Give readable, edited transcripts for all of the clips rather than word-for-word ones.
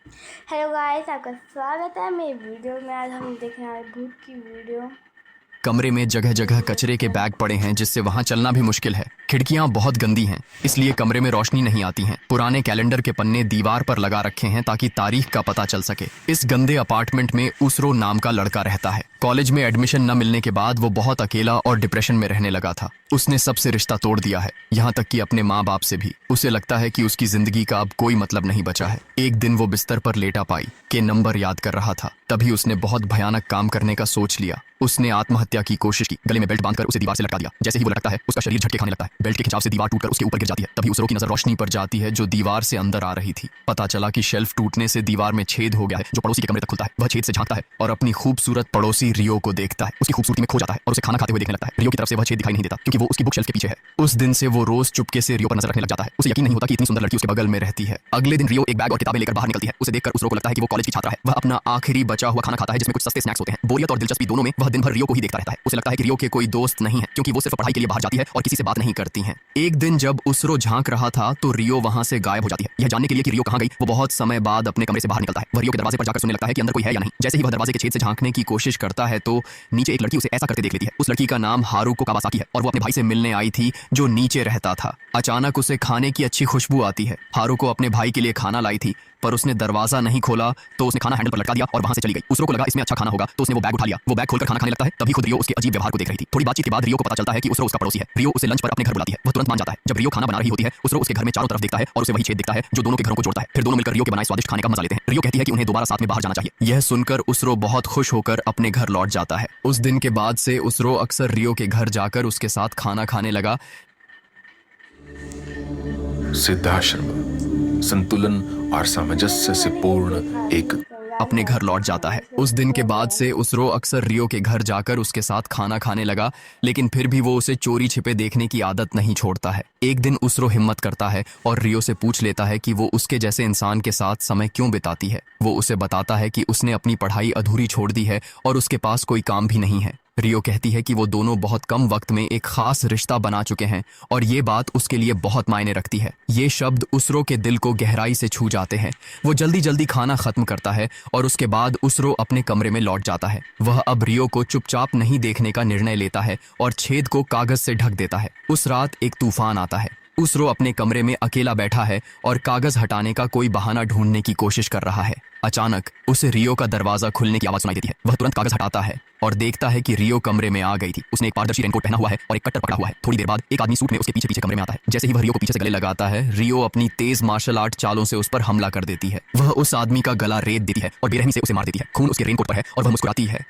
Hello guys, आपका स्वागत है मेरी वीडियो में। आज हम देखने वाले भूत की वीडियो। कमरे में जगह जगह कचरे के बैग पड़े हैं जिससे वहां चलना भी मुश्किल है। खिड़कियां बहुत गंदी हैं, इसलिए कमरे में रोशनी नहीं आती है। पुराने कैलेंडर के पन्ने दीवार पर लगा रखे हैं ताकि तारीख का पता चल सके। इस गंदे अपार्टमेंट में उसरो नाम का लड़का रहता है। कॉलेज में एडमिशन न मिलने के बाद वो बहुत अकेला और डिप्रेशन में रहने लगा था। उसने सबसे रिश्ता तोड़ दिया है, यहाँ तक कि अपने माँ बाप से भी। उसे लगता है कि उसकी जिंदगी का अब कोई मतलब नहीं बचा है। एक दिन वो बिस्तर पर लेटा पाई के नंबर याद कर रहा था, तभी उसने बहुत भयानक काम करने का सोच लिया। उसने आत्महत्या की कोशिश की। गले में बेल्ट बांधकर उसे दीवार से लटका दिया। जैसे ही वो लटकता है, उसका शरीर झटके खाने लगता है। बेल्ट के खिंचाव से दीवार टूटकर उसके ऊपर गिर जाती है। तभी उसरो की नजर रोशनी पर जाती है जो दीवार से अंदर आ रही थी। पता चला कि शेल्फ टूटने से दीवार में छेद हो गया है जो पड़ोसी के कमरे तक खुलता है। वह छेद से झांकता है और अपनी खूबसूरत पड़ोसी रियो को देखता है। उसकी खूबसूरती में खो जाता है और उसे खाना खाते हुए देखने लगता है। रियो की तरफ से वह छेद दिखाई नहीं देता क्योंकि वो उसकी बुक शेल्फ के पीछे है। उस दिन से वो रोज चुपके से रियो पर नजर रखने लग जाता है। उसे यकीन नहीं होता कि इतनी सुंदर लड़की उसके बगल में रहती है। अगले दिन रियो एक बैग और किताबें लेकर बाहर निकलती है। उसे देखकर उसरो को लगता है कि वो कॉलेज की छात्रा है। वह अपना आखिरी बचा हुआ खाना खाता है जिसमें कुछ सस्ते स्नैक्स होते हैं। बोरियत और दिलचस्पी दोनों में वह दिन भर रियो को ही देखता रहता है। उसे लगता है कि रियो के कोई दोस्त नहीं है क्योंकि वो सिर्फ पढ़ाई के लिए बाहर जाती है और किसी से बात नहीं करती है। एक दिन जब उसरो झांक रहा था तो रियो वहां से गायब हो जाती है। यह जानने के लिए कि रियो कहां गई, वो बहुत समय बाद अपने कमरे से बाहर निकलता है। वह रियो के दरवाजे पर जाकर सुनने लगता है कि अंदर कोई है या नहीं। जैसे ही वह दरवाजे के छेद से झांकने की कोशिश करता है तो नीचे एक लड़की उसे ऐसा करते देख लेती है। उस लड़की का नाम हारुको कावासाकी है और वो अपने भाई से मिलने आई थी जो नीचे रहता था। अचानक उसे खाने की अच्छी खुशबू आती है। हारुको अपने भाई के लिए खाना लाई थी, पर उसने दरवाजा नहीं खोला तो उसने खाना हैंडल पर लटका दिया और वहां से चली गई। उसरो को लगा इसमें अच्छा खाना होगा तो उसने वो बैग उठा लिया। वो बैग खोलकर खाना खाने लगता है। तभी खुद रियो उसके अजीब व्यवहार को देख रही थी। थोड़ी बातचीत के बाद रियो को पता चलता है कि उसरो उसका पड़ोसी है। रियो उसे लंच पर अपने घर बुलाती है। वह तुरंत मान जाता है। जब रियो खाना बना रही होती है, उसरो उसके घर में चारों तरफ देखता है और उसे वही छेद दिखता है जो दोनों के घरों को जोड़ता है। फिर दोनों मिलकर रियो के बनाए स्वादिष्ट खाने का मजा लेते हैं। रियो कहती है कि उन्हें दोबारा साथ में बाहर जाना चाहिए। यह सुनकर उसरो बहुत खुश होकर अपने घर लौट जाता है। उस दिन के बाद से उसरो अक्सर रियो के घर जाकर उसके साथ खाना खाने लगा। सिद्धाश्रम संतुलन और सामंजस्य से पूर्ण एक अपने घर लौट जाता है। उस दिन के बाद से उसरो अक्सर रियो के घर जाकर उसके साथ खाना खाने लगा, लेकिन फिर भी वो उसे चोरी छिपे देखने की आदत नहीं छोड़ता है। एक दिन उसरो हिम्मत करता है और रियो से पूछ लेता है कि वो उसके जैसे इंसान के साथ समय क्यों बिताती है। वो उसे बताता है कि उसने अपनी पढ़ाई अधूरी छोड़ दी है और उसके पास कोई काम भी नहीं है। रियो कहती है कि वो दोनों बहुत कम वक्त में एक खास रिश्ता बना चुके हैं और ये बात उसके लिए बहुत मायने रखती है। ये शब्द उसरो के दिल को गहराई से छू जाते हैं। वो जल्दी जल्दी खाना खत्म करता है और उसके बाद उसरो अपने कमरे में लौट जाता है। वह अब रियो को चुपचाप नहीं देखने का निर्णय लेता है और छेद को कागज से ढक देता है। उस रात एक तूफान आता है। उसरो अपने कमरे में अकेला बैठा है और कागज हटाने का कोई बहाना ढूंढने की कोशिश कर रहा है। अचानक उसे रियो का दरवाजा खुलने की आवाज सुनाई देती है। वह तुरंत कागज हटाता है और देखता है कि रियो कमरे में आ गई थी। उसने एक पारदर्शी रेनकोट पहना हुआ है और एक कट्टर पकड़ा हुआ है। थोड़ी देर बाद एक आदमी सूट में उसके पीछे पीछे कमरे में आता है। जैसे ही वह रियो को पीछे से गले लगाता है, रियो अपनी तेज मार्शल आर्ट चालों से उस पर हमला कर देती है। वह उस आदमी का गला रेत देती है और बेरहमी से उसे मार देती है। खून उसके रेनकोट पर है और वह मुस्कुराती है।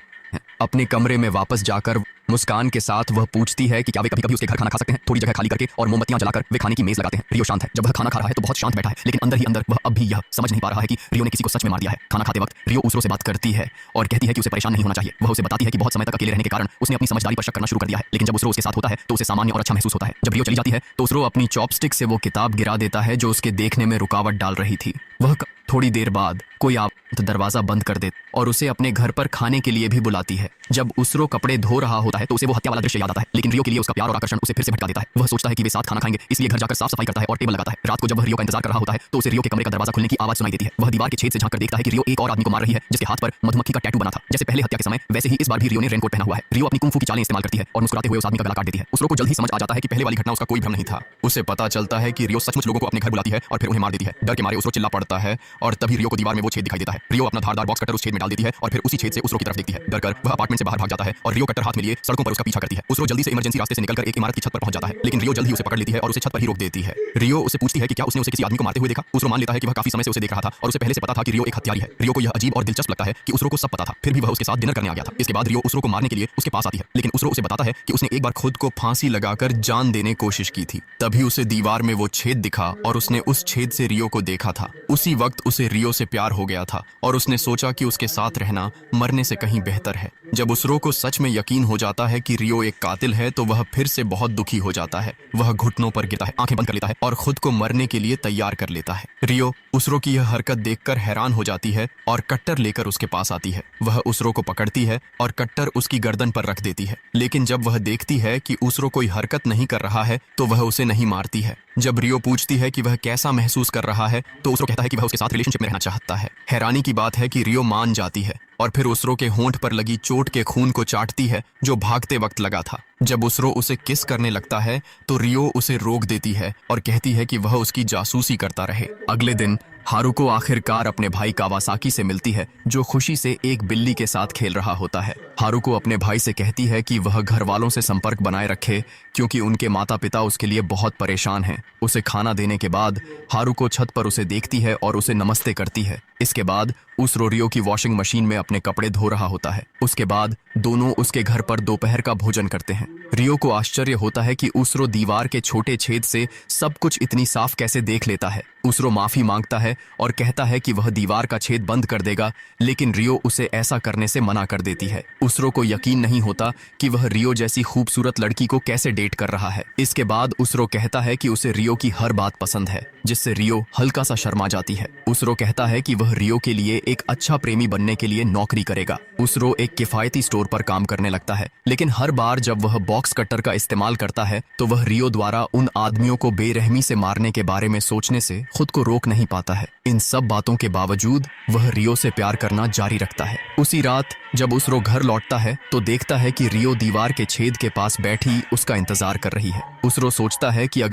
अपने कमरे में वापस जाकर मुस्कान के साथ वह पूछती है कि क्या वे कभी कभी उसके घर खाना खा सकते हैं। थोड़ी जगह खाली करके और मोमबत्तियां जलाकर वे खाने की मेज लगाते हैं। रियो शांत है। जब वह खाना खा रहा है तो बहुत शांत बैठा है, लेकिन अंदर ही अंदर वह अब भी यह समझ नहीं पा रहा है कि रियो ने किसी को सच में मार दिया है। खाना खाते वक्त रियो उसरो से बात करती है और कहती है कि उसे परेशान नहीं होना चाहिए। वह उसे बताती है कि बहुत समय तक अकेले रहने के कारण उसने अपनी समझदारी पर शक करना शुरू कर दिया है, लेकिन जब उसरो उसके साथ होता है तो उसे सामान्य और अच्छा महसूस होता है। जब रियो चली जाती है तो उसरो अपनी चॉपस्टिक से वो किताब गिरा देता है जो उसके देखने में रुकावट डाल रही थी। वह थोड़ी देर बाद कोई दरवाजा बंद कर दे और उसे अपने घर पर खाने के लिए भी बुलाती है। जब उसरो कपड़े धो रहा होता है तो उसे वो हत्या वाला दृश्य याद आता है, लेकिन रियो के लिए उसका प्यार और आकर्षण उसे फिर से भटका देता है। वह सोचता है कि वे साथ खाना खाएंगे, इसलिए घर जाकर साफ सफाई करता है और टेबल लगाता है। रात को जब वह रियो का इंतजार कर रहा होता है तो उसे रियो के कमरे का दरवाजा खुलने की आवाज सुनाई देती है। वह दीवार के छेद से झांककर देखता है कि रियो एक और आदमी को मार रही है जिसके हाथ पर मधुमक्खी का टैटू बना था। जैसे पहले हत्या के समय वैसे ही इस बार भी रियो ने रेनकोट पहना हुआ है। रियो अपनी कुंफू की चालें इस्तेमाल करती है और मुस्कुराते हुए उस आदमी का गला काट देती है। उसरो को जल्द ही समझ आ जाता है कि पहले वाली घटना उसका कोई भ्रम नहीं था। उसे पता चलता है कि रियो सचमुच लोगों को अपने घर बुलाती है और फिर उन्हें मार देती है। डर के मारे उसरो चिल्ला पड़ता है और तभी रियो को दीवार में वो छेद दिखाई देता है। रियो अपना धारदार बॉक्स कटर उस छेद में डाल देती है और फिर उसी छेद से उसरो की तरफ देखती है। डरकर वह अपार्टमेंट से बाहर भाग जाता है और रियो कट्टर हाथ में लिए सड़कों पर उसका पीछा करती है। उसरो जल्दी से इमरजेंसी रास्ते से निकलकर एक इमारत की छत पर पहुंच जाता है, लेकिन रियो जल्दी ही उसे पकड़ लेती है और उसे छत पर ही रोक देती है। रियो उसे पूछती है कि क्या उसने उसे किसी आदमी को मारते हुए देखा। उसरो मान लेता है कि वह काफी समय से उसे देख रहा था और उसे पहले से पता था कि रियो एक हत्यारी है। रियो को यह अजीब और दिलचस्प लगता है कि उसरो को सब पता था, फिर भी वह उसके साथ डिनर करने आ गया था। इसके बाद रियो उसरो को मारने के लिए उसके पास आती है, लेकिन उसरो उसे बताता है कि उसने एक बार खुद को फांसी लगाकर जान देने कोशिश की थी। तभी उसे दीवार में वो छेद दिखा और उसने उस छेद से रियो को देखा था। उसी वक्त उसे रियो से प्यार हो गया था और उसने सोचा कि उसके साथ रहना मरने से कहीं बेहतर है। जब उसरो को सच में यकीन हो जाता है कि रियो एक कातिल है तो वह फिर से बहुत दुखी हो जाता है। वह घुटनों पर गिरता है, आंखें बंद कर लेता है और खुद को मरने के लिए तैयार कर लेता है। रियो उसरो की यह हरकत देखकर हैरान हो जाती है और कट्टर लेकर उसके पास आती है। वह उसरो को पकड़ती है और कट्टर उसकी गर्दन पर रख देती है, लेकिन जब वह देखती है कि उसरो कोई हरकत नहीं कर रहा है तो वह उसे नहीं मारती है। जब रियो पूछती है कि वह कैसा महसूस कर रहा है तो उसरो कहता है कि वह उसके साथ रिलेशनशिप में रहना चाहता है। हैरानी की बात है कि रियो मान जाती है और फिर उसरो के होंठ पर लगी चोट के खून को चाटती है जो भागते वक्त लगा था। जब उसरो उसे किस करने लगता है तो रियो उसे रोक देती है और कहती है कि वह उसकी जासूसी करता रहे। अगले दिन हारुको आखिरकार अपने भाई कावासाकी से मिलती है जो खुशी से एक बिल्ली के साथ खेल रहा होता है। हारुको अपने भाई से कहती है कि वह घर वालों से संपर्क बनाए रखे क्योंकि उनके माता पिता उसके लिए बहुत परेशान हैं। उसे खाना देने के बाद हारुको छत पर उसे देखती है और उसे नमस्ते करती है। इसके बाद उसरो रियो की वॉशिंग मशीन में अपने कपड़े धो रहा होता है। उसके बाद दोनों उसके घर पर दोपहर का भोजन करते हैं। रियो को आश्चर्य होता है कि उसरो दीवार के छोटे छेद से सब कुछ इतनी साफ कैसे देख लेता है। उसरो माफी मांगता है और कहता है कि वह दीवार का छेद बंद कर देगा, लेकिन रियो उसे ऐसा करने से मना कर देती है। उसरो को यकीन नहीं होता कि वह रियो जैसी खूबसूरत लड़की को कैसे डेट कर रहा है। इसके बाद उसरो कहता है कि उसे रियो की हर बात पसंद है, जिससे रियो हल्का सा शर्मा जाती है। उसरो कहता है कि वह रियो के लिए एक अच्छा प्रेमी बनने के लिए नौकरी करेगा। उसरो एक किफायती स्टोर पर काम करने लगता है, लेकिन हर बार जब वह बॉक्स कटर का इस्तेमाल करता है तो वह रियो द्वारा उन आदमियों को बेरहमी से मारने के बारे में सोचने से खुद को रोक नहीं पाता है। इन सब बातों के बावजूद वह रियो से प्यार करना जारी रखता है। उसी रात जब उसरो घर लौटता है तो देखता है कि रियो दीवार के छेद के पास बैठी उसका इंतजार कर रही है। उसरो सोचता है कि मम्मी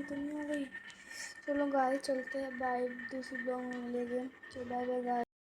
तो नहीं आ गई। चलो गाइस चलते हैं, बाय। दूसरी ब्लॉग में मिलेंगे। चलो बाय बाय गाइस।